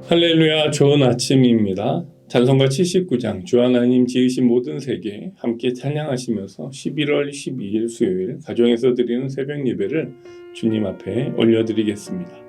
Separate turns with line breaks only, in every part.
할렐루야, 좋은 아침입니다. 찬송가 79장 주 하나님 지으신 모든 세계 함께 찬양하시면서 11월 12일 수요일 가정에서 드리는 새벽 예배를 주님 앞에 올려드리겠습니다.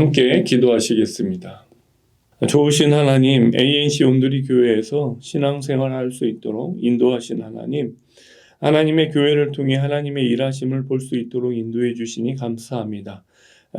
함께 기도하시겠습니다. 좋으신 하나님, ANC 온누리 교회에서 신앙생활할 수 있도록 인도하신 하나님, 하나님의 교회를 통해 하나님의 일하심을 볼 수 있도록 인도해 주시니 감사합니다.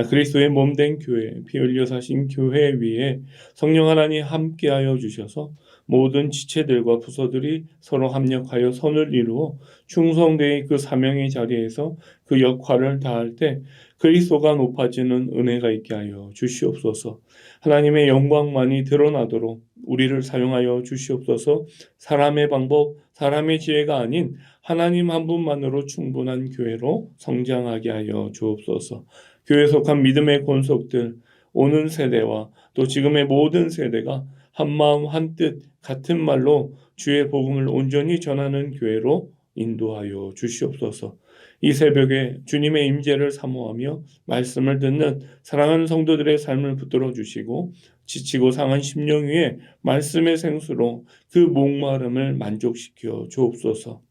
그리스도의 몸된 교회, 피 흘려 사신 교회 위에 성령 하나님 함께하여 주셔서 모든 지체들과 부서들이 서로 합력하여 선을 이루어 충성되이 그 사명의 자리에서 그 역할을 다할 때 그리스도가 높아지는 은혜가 있게 하여 주시옵소서. 하나님의 영광만이 드러나도록 우리를 사용하여 주시옵소서. 사람의 방법, 사람의 지혜가 아닌 하나님 한 분만으로 충분한 교회로 성장하게 하여 주옵소서. 교회에 속한 믿음의 권속들, 오는 세대와 또 지금의 모든 세대가 한마음 한뜻 같은 말로 주의 복음을 온전히 전하는 교회로 인도하여 주시옵소서. 이 새벽에 주님의 임재를 사모하며 말씀을 듣는 사랑하는 성도들의 삶을 붙들어 주시고 지치고 상한 심령 위에 말씀의 생수로 그 목마름을 만족시켜 주옵소서.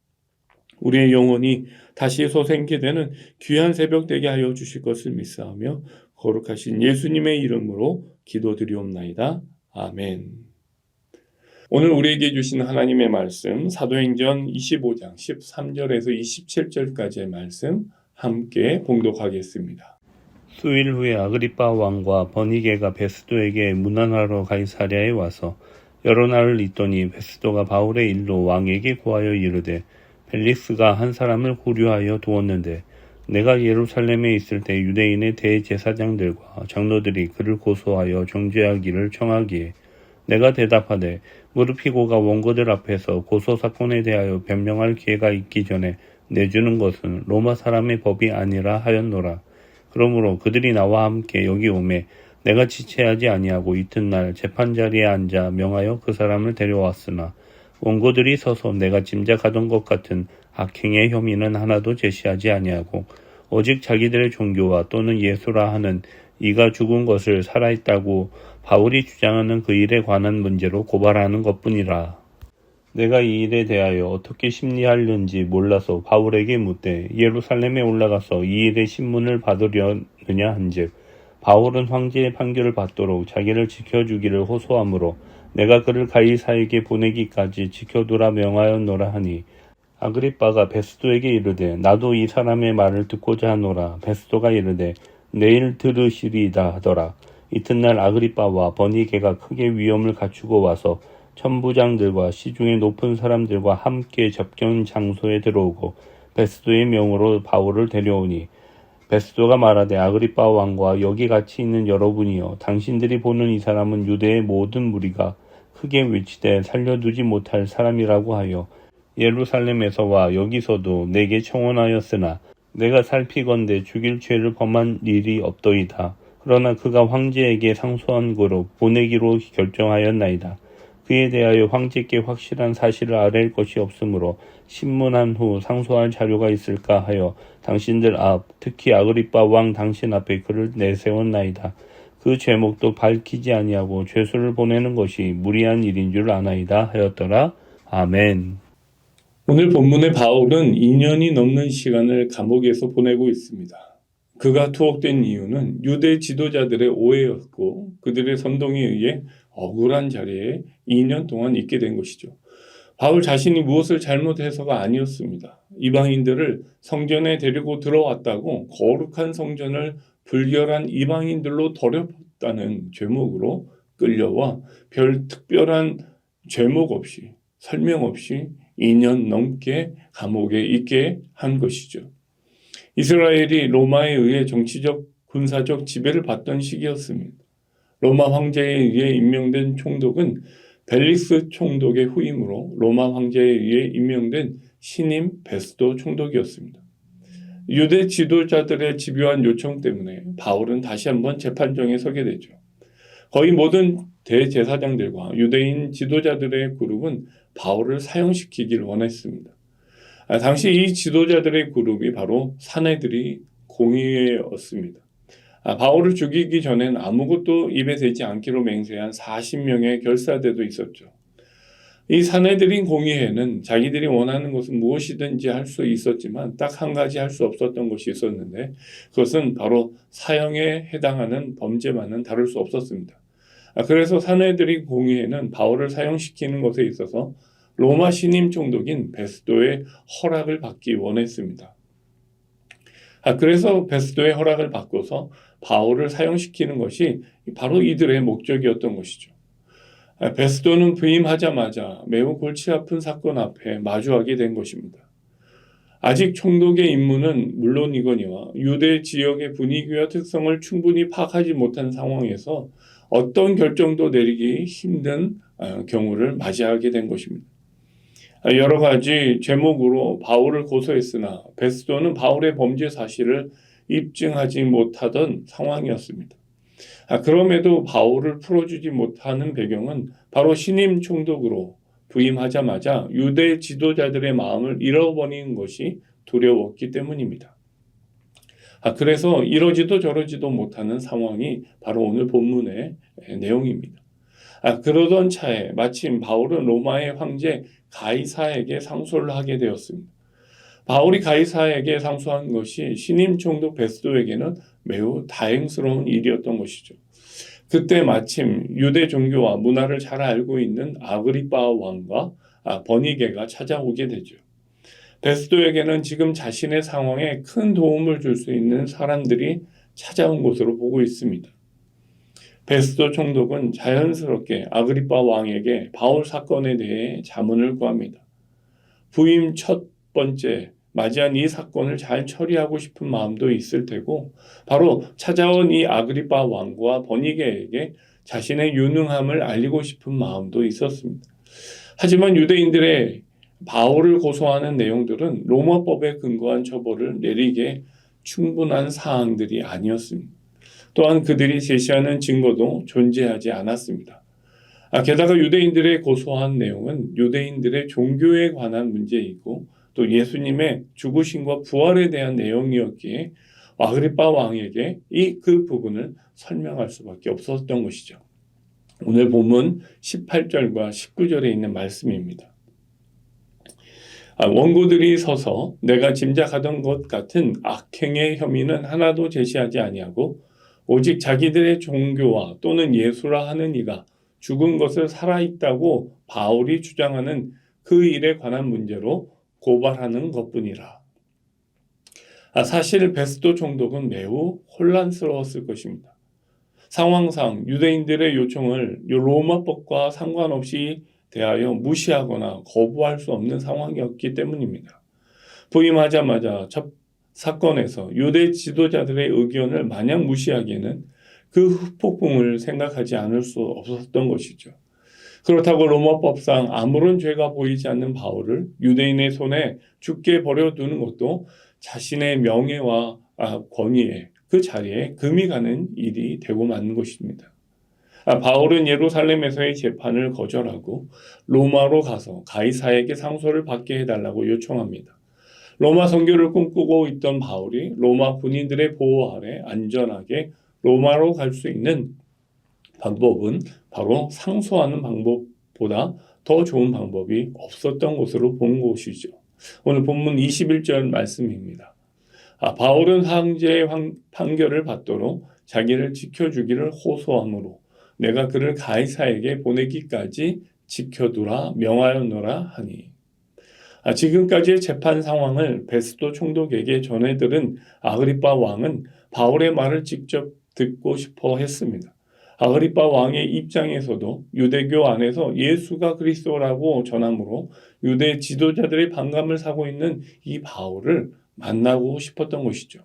우리의 영혼이 다시 소생케 되는 귀한 새벽 되게 하여 주실 것을 믿사오며 거룩하신 예수님의 이름으로 기도드리옵나이다. 아멘. 오늘 우리에게 주신 하나님의 말씀 사도행전 25장 13절에서 27절까지의 말씀 함께 봉독하겠습니다.
수일 후에 아그리빠 왕과 버니게가 베스도에게 문안하러 가이사랴에 와서 여러 날을 있더니 베스도가 바울의 일로 왕에게 고하여 이르되 벨릭스가 한 사람을 고려하여 두었는데 내가 예루살렘에 있을 때 유대인의 대제사장들과 장로들이 그를 고소하여 정죄하기를 청하기에 내가 대답하되 무르피고가 원고들 앞에서 고소사건에 대하여 변명할 기회가 있기 전에 내주는 것은 로마 사람의 법이 아니라 하였노라. 그러므로 그들이 나와 함께 여기 오매 내가 지체하지 아니하고 이튿날 재판자리에 앉아 명하여 그 사람을 데려왔으나 원고들이 서서 내가 짐작하던 것 같은 악행의 혐의는 하나도 제시하지 아니하고 오직 자기들의 종교와 또는 예수라 하는 이가 죽은 것을 살아있다고 바울이 주장하는 그 일에 관한 문제로 고발하는 것뿐이라. 내가 이 일에 대하여 어떻게 심리하려는지 몰라서 바울에게 묻되 예루살렘에 올라가서 이 일의 신문을 받으려느냐 한즉 바울은 황제의 판결을 받도록 자기를 지켜주기를 호소하므로 내가 그를 가이사에게 보내기까지 지켜두라 명하였노라 하니 아그리빠가 베스도에게 이르되 나도 이 사람의 말을 듣고자 하노라. 베스도가 이르되 내일 들으시리이다 하더라. 이튿날 아그리빠와 버니게가 크게 위험을 갖추고 와서 천부장들과 시중의 높은 사람들과 함께 접견 장소에 들어오고 베스도의 명으로 바울을 데려오니 베스도가 말하되 아그리빠 왕과 여기 같이 있는 여러분이여 당신들이 보는 이 사람은 유대의 모든 무리가 크게 외치되 살려두지 못할 사람이라고 하여 예루살렘에서와 여기서도 내게 청원하였으나 내가 살피건대 죽일 죄를 범한 일이 없더이다. 그러나 그가 황제에게 상소한 거로 보내기로 결정하였나이다. 그에 대하여 황제께 확실한 사실을 아랠 것이 없으므로 신문한 후 상소할 자료가 있을까 하여 당신들 앞 특히 아그리빠 왕 당신 앞에 그를 내세웠나이다. 그 죄목도 밝히지 아니하고 죄수를 보내는 것이 무리한 일인 줄 아나이다 하였더라. 아멘.
오늘 본문의 바울은 2년이 넘는 시간을 감옥에서 보내고 있습니다. 그가 투옥된 이유는 유대 지도자들의 오해였고 그들의 선동에 의해 억울한 자리에 2년 동안 있게 된 것이죠. 바울 자신이 무엇을 잘못해서가 아니었습니다. 이방인들을 성전에 데리고 들어왔다고 거룩한 성전을 불결한 이방인들로 더럽혔다는 죄목으로 끌려와 별 특별한 죄목 없이 설명 없이 2년 넘게 감옥에 있게 한 것이죠. 이스라엘이 로마에 의해 정치적, 군사적 지배를 받던 시기였습니다. 로마 황제에 의해 임명된 총독은 벨릭스 총독의 후임으로 로마 황제에 의해 임명된 신임 베스도 총독이었습니다. 유대 지도자들의 집요한 요청 때문에 바울은 다시 한번 재판정에 서게 되죠. 거의 모든 대제사장들과 유대인 지도자들의 그룹은 바울을 사형시키길 원했습니다. 당시 이 지도자들의 그룹이 바로 사내들이 공의회였습니다. 바울을 죽이기 전엔 아무것도 입에 대지 않기로 맹세한 40명의 결사대도 있었죠. 이 사내들인 공의회는 자기들이 원하는 것은 무엇이든지 할 수 있었지만 딱 한 가지 할 수 없었던 것이 있었는데 그것은 바로 사형에 해당하는 범죄만은 다룰 수 없었습니다. 그래서 사내들인 공의회는 바울을 사형시키는 것에 있어서 로마 신임 총독인 베스도의 허락을 받기 원했습니다. 그래서 베스도의 허락을 받고서 바울을 사형시키는 것이 바로 이들의 목적이었던 것이죠. 베스도는 부임하자마자 매우 골치 아픈 사건 앞에 마주하게 된 것입니다. 아직 총독의 임무는 물론이거니와 유대 지역의 분위기와 특성을 충분히 파악하지 못한 상황에서 어떤 결정도 내리기 힘든 경우를 맞이하게 된 것입니다. 여러 가지 제목으로 바울을 고소했으나 베스도는 바울의 범죄 사실을 입증하지 못하던 상황이었습니다. 그럼에도 바울을 풀어주지 못하는 배경은 바로 신임 총독으로 부임하자마자 유대 지도자들의 마음을 잃어버리는 것이 두려웠기 때문입니다. 그래서 이러지도 저러지도 못하는 상황이 바로 오늘 본문의 내용입니다. 그러던 차에 마침 바울은 로마의 황제 가이사에게 상소를 하게 되었습니다. 바울이 가이사에게 상소한 것이 신임 총독 베스도에게는 매우 다행스러운 일이었던 것이죠. 그때 마침 유대 종교와 문화를 잘 알고 있는 아그리빠 왕과 버니게가 찾아오게 되죠. 베스도에게는 지금 자신의 상황에 큰 도움을 줄 수 있는 사람들이 찾아온 것으로 보고 있습니다. 베스도 총독은 자연스럽게 아그리빠 왕에게 바울 사건에 대해 자문을 구합니다. 부임 첫 번째 맞이한 이 사건을 잘 처리하고 싶은 마음도 있을 테고 바로 찾아온 이 아그리빠 왕과 버니게에게 자신의 유능함을 알리고 싶은 마음도 있었습니다. 하지만 유대인들의 바울을 고소하는 내용들은 로마법에 근거한 처벌을 내리기에 충분한 사항들이 아니었습니다. 또한 그들이 제시하는 증거도 존재하지 않았습니다. 게다가 유대인들의 고소한 내용은 유대인들의 종교에 관한 문제이고 또 예수님의 죽으심과 부활에 대한 내용이었기에 아그리빠 왕에게 그 부분을 설명할 수밖에 없었던 것이죠. 오늘 본문 18절과 19절에 있는 말씀입니다. 원고들이 서서 내가 짐작하던 것 같은 악행의 혐의는 하나도 제시하지 아니하고 오직 자기들의 종교와 또는 예수라 하는 이가 죽은 것을 살아있다고 바울이 주장하는 그 일에 관한 문제로 고발하는 것뿐이라. 사실 베스도 총독은 매우 혼란스러웠을 것입니다. 상황상 유대인들의 요청을 로마법과 상관없이 대하여 무시하거나 거부할 수 없는 상황이었기 때문입니다. 부임하자마자 첫 사건에서 유대 지도자들의 의견을 마냥 무시하기에는 그 후폭풍을 생각하지 않을 수 없었던 것이죠. 그렇다고 로마법상 아무런 죄가 보이지 않는 바울을 유대인의 손에 죽게 버려두는 것도 자신의 명예와 권위에 그 자리에 금이 가는 일이 되고 마는 것입니다. 바울은 예루살렘에서의 재판을 거절하고 로마로 가서 가이사에게 상소를 받게 해달라고 요청합니다. 로마 선교를 꿈꾸고 있던 바울이 로마 군인들의 보호 아래 안전하게 로마로 갈 수 있는 방법은 바로 상소하는 방법보다 더 좋은 방법이 없었던 것으로 본 것이죠. 오늘 본문 21절 말씀입니다. 바울은 황제의 판결을 받도록 자기를 지켜주기를 호소하므로 내가 그를 가이사에게 보내기까지 지켜두라 명하였노라 하니. 지금까지의 재판 상황을 베스도 총독에게 전해들은 아그리빠 왕은 바울의 말을 직접 듣고 싶어 했습니다. 아그리빠 왕의 입장에서도 유대교 안에서 예수가 그리스도라고 전함으로 유대 지도자들의 반감을 사고 있는 이 바울을 만나고 싶었던 것이죠.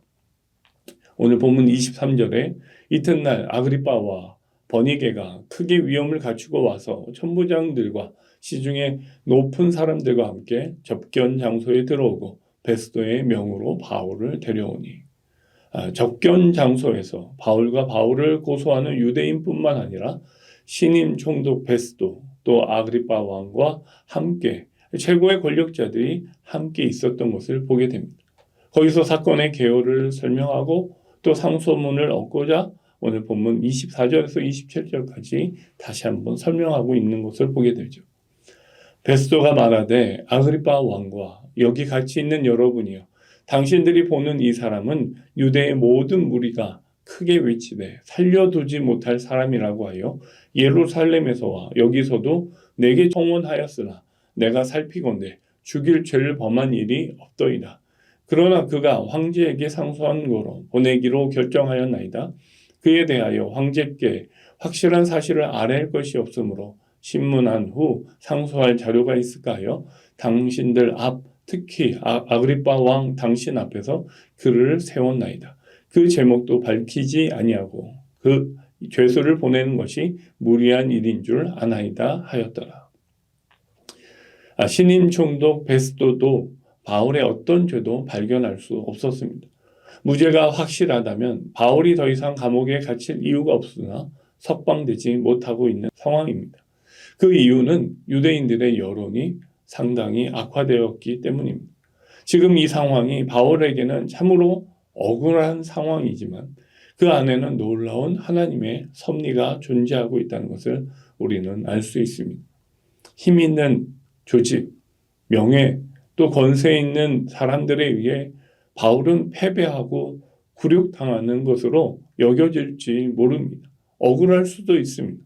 오늘 본문 23절에 이튿날 아그리빠와 버니게가 크게 위험을 갖추고 와서 천부장들과 시중에 높은 사람들과 함께 접견 장소에 들어오고 베스도의 명으로 바울을 데려오니 접견 장소에서 바울과 바울을 고소하는 유대인뿐만 아니라 신임 총독 베스도 또 아그리빠 왕과 함께 최고의 권력자들이 함께 있었던 것을 보게 됩니다. 거기서 사건의 개요를 설명하고 또 상소문을 얻고자 오늘 본문 24절에서 27절까지 다시 한번 설명하고 있는 것을 보게 되죠. 베스도가 말하되 아그리빠 왕과 여기 같이 있는 여러분이여, 당신들이 보는 이 사람은 유대의 모든 무리가 크게 외치되 살려두지 못할 사람이라고 하여 예루살렘에서와 여기서도 내게 청원하였으나 내가 살피건대 죽일 죄를 범한 일이 없더이다. 그러나 그가 황제에게 상소한 거로 보내기로 결정하였나이다. 그에 대하여 황제께 확실한 사실을 아뢰할 것이 없으므로 신문한 후 상소할 자료가 있을까 하여 당신들 앞, 특히 아그리빠 왕 당신 앞에서 글을 세웠나이다. 그 제목도 밝히지 아니하고 그 죄수를 보내는 것이 무리한 일인 줄 아나이다 하였더라. 신임 총독 베스도도 바울의 어떤 죄도 발견할 수 없었습니다. 무죄가 확실하다면 바울이 더 이상 감옥에 갇힐 이유가 없으나 석방되지 못하고 있는 상황입니다. 그 이유는 유대인들의 여론이 상당히 악화되었기 때문입니다. 지금 이 상황이 바울에게는 참으로 억울한 상황이지만 그 안에는 놀라운 하나님의 섭리가 존재하고 있다는 것을 우리는 알 수 있습니다. 힘 있는 조직, 명예, 또 권세 있는 사람들에 의해 바울은 패배하고 굴욕당하는 것으로 여겨질지 모릅니다. 억울할 수도 있습니다.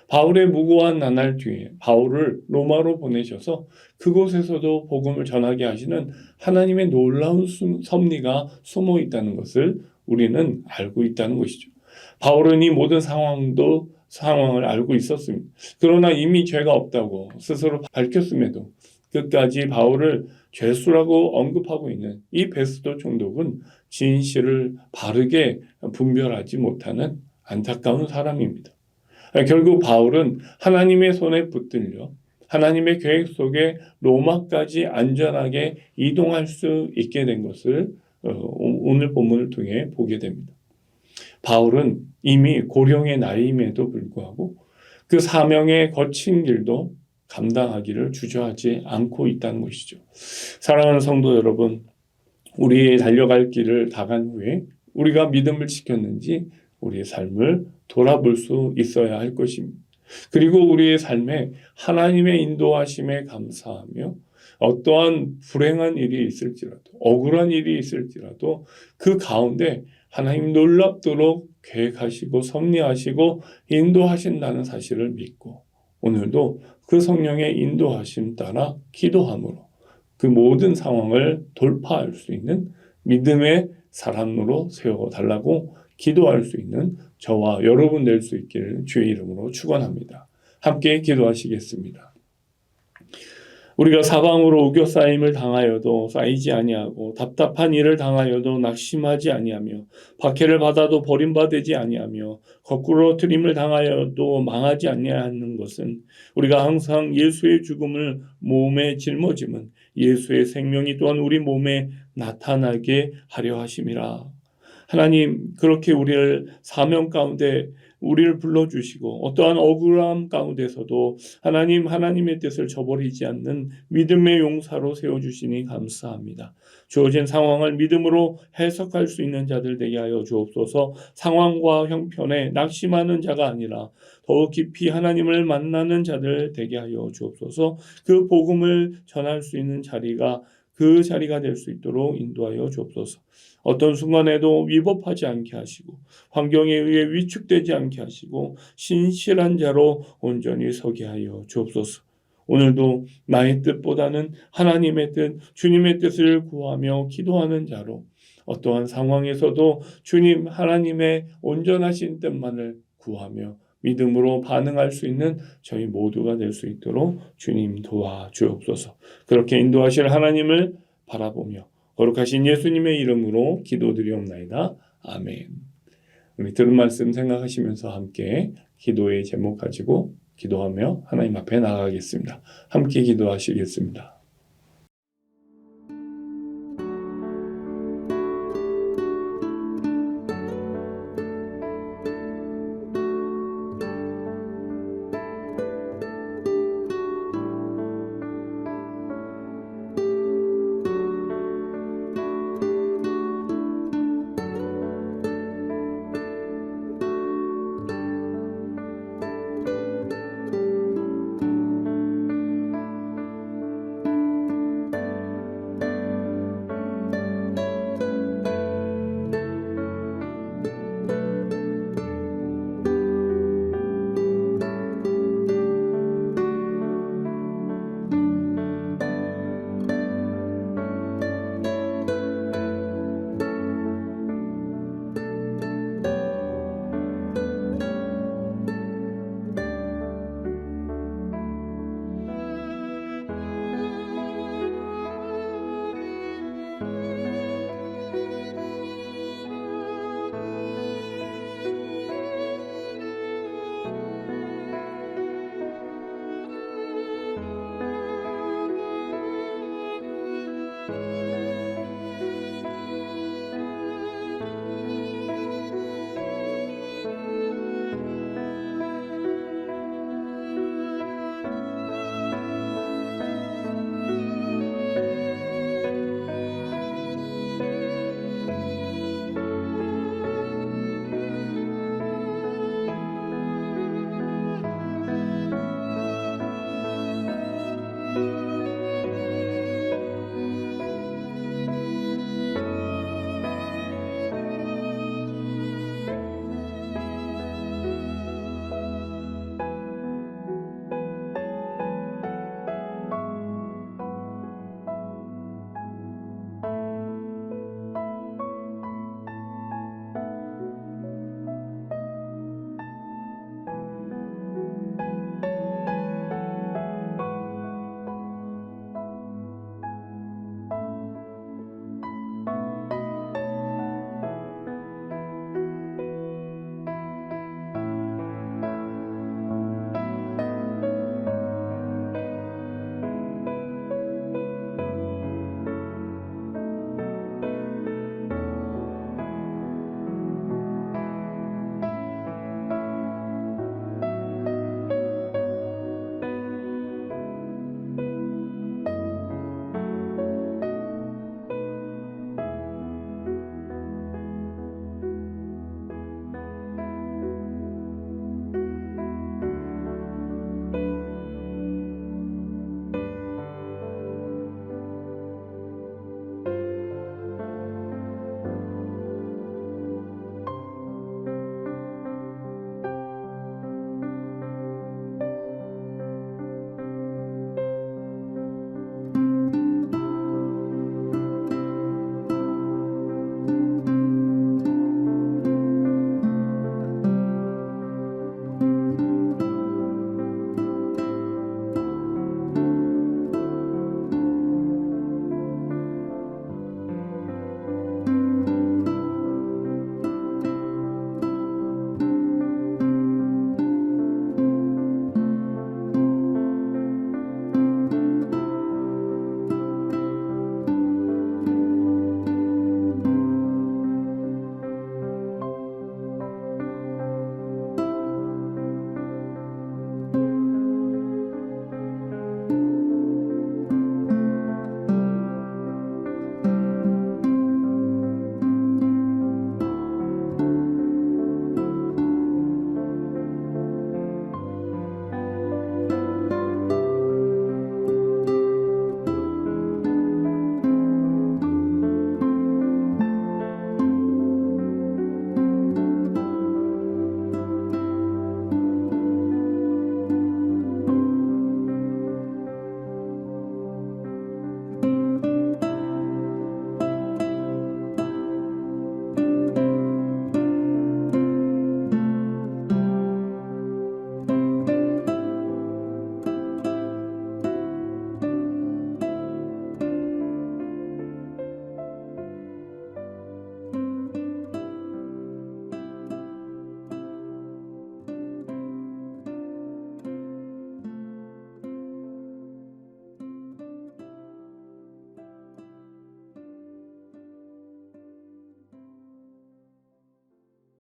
바울의 무고한 나날 뒤에 바울을 로마로 보내셔서 그곳에서도 복음을 전하게 하시는 하나님의 놀라운 섭리가 숨어 있다는 것을 우리는 알고 있다는 것이죠. 바울은 이 모든 상황을 알고 있었습니다. 그러나 이미 죄가 없다고 스스로 밝혔음에도 끝까지 바울을 죄수라고 언급하고 있는 이 베스도 총독은 진실을 바르게 분별하지 못하는 안타까운 사람입니다. 결국 바울은 하나님의 손에 붙들려 하나님의 계획 속에 로마까지 안전하게 이동할 수 있게 된 것을 오늘 본문을 통해 보게 됩니다. 바울은 이미 고령의 나이임에도 불구하고 그 사명의 거친 길도 감당하기를 주저하지 않고 있다는 것이죠. 사랑하는 성도 여러분, 우리의 달려갈 길을 다 간 후에 우리가 믿음을 지켰는지 우리의 삶을 돌아볼 수 있어야 할 것입니다. 그리고 우리의 삶에 하나님의 인도하심에 감사하며 어떠한 불행한 일이 있을지라도 억울한 일이 있을지라도 그 가운데 하나님 놀랍도록 계획하시고 섭리하시고 인도하신다는 사실을 믿고 오늘도 그 성령의 인도하심 따라 기도함으로 그 모든 상황을 돌파할 수 있는 믿음의 사람으로 세워달라고 기도할 수 있는 저와 여러분 될 수 있기를 주의 이름으로 축원합니다. 함께 기도하시겠습니다. 우리가 사방으로 우겨싸임을 당하여도 쌓이지 아니하고 답답한 일을 당하여도 낙심하지 아니하며 박해를 받아도 버림받지 아니하며 거꾸로 트림을 당하여도 망하지 아니하는 것은 우리가 항상 예수의 죽음을 몸에 짊어짐은 예수의 생명이 또한 우리 몸에 나타나게 하려 하심이라. 하나님, 그렇게 우리를 사명 가운데 우리를 불러주시고 어떠한 억울함 가운데서도 하나님의 뜻을 저버리지 않는 믿음의 용사로 세워주시니 감사합니다. 주어진 상황을 믿음으로 해석할 수 있는 자들 되게 하여 주옵소서. 상황과 형편에 낙심하는 자가 아니라 더욱 깊이 하나님을 만나는 자들 되게 하여 주옵소서. 그 복음을 전할 수 있는 자리가 그 자리가 될 수 있도록 인도하여 주옵소서. 어떤 순간에도 위법하지 않게 하시고 환경에 의해 위축되지 않게 하시고 신실한 자로 온전히 서게 하여 주옵소서. 오늘도 나의 뜻보다는 하나님의 뜻, 주님의 뜻을 구하며 기도하는 자로 어떠한 상황에서도 주님 하나님의 온전하신 뜻만을 구하며 믿음으로 반응할 수 있는 저희 모두가 될 수 있도록 주님 도와주옵소서. 그렇게 인도하실 하나님을 바라보며 거룩하신 예수님의 이름으로 기도드리옵나이다. 아멘. 우리 들은 말씀 생각하시면서 함께 기도의 제목 가지고 기도하며 하나님 앞에 나아가겠습니다. 함께 기도하시겠습니다.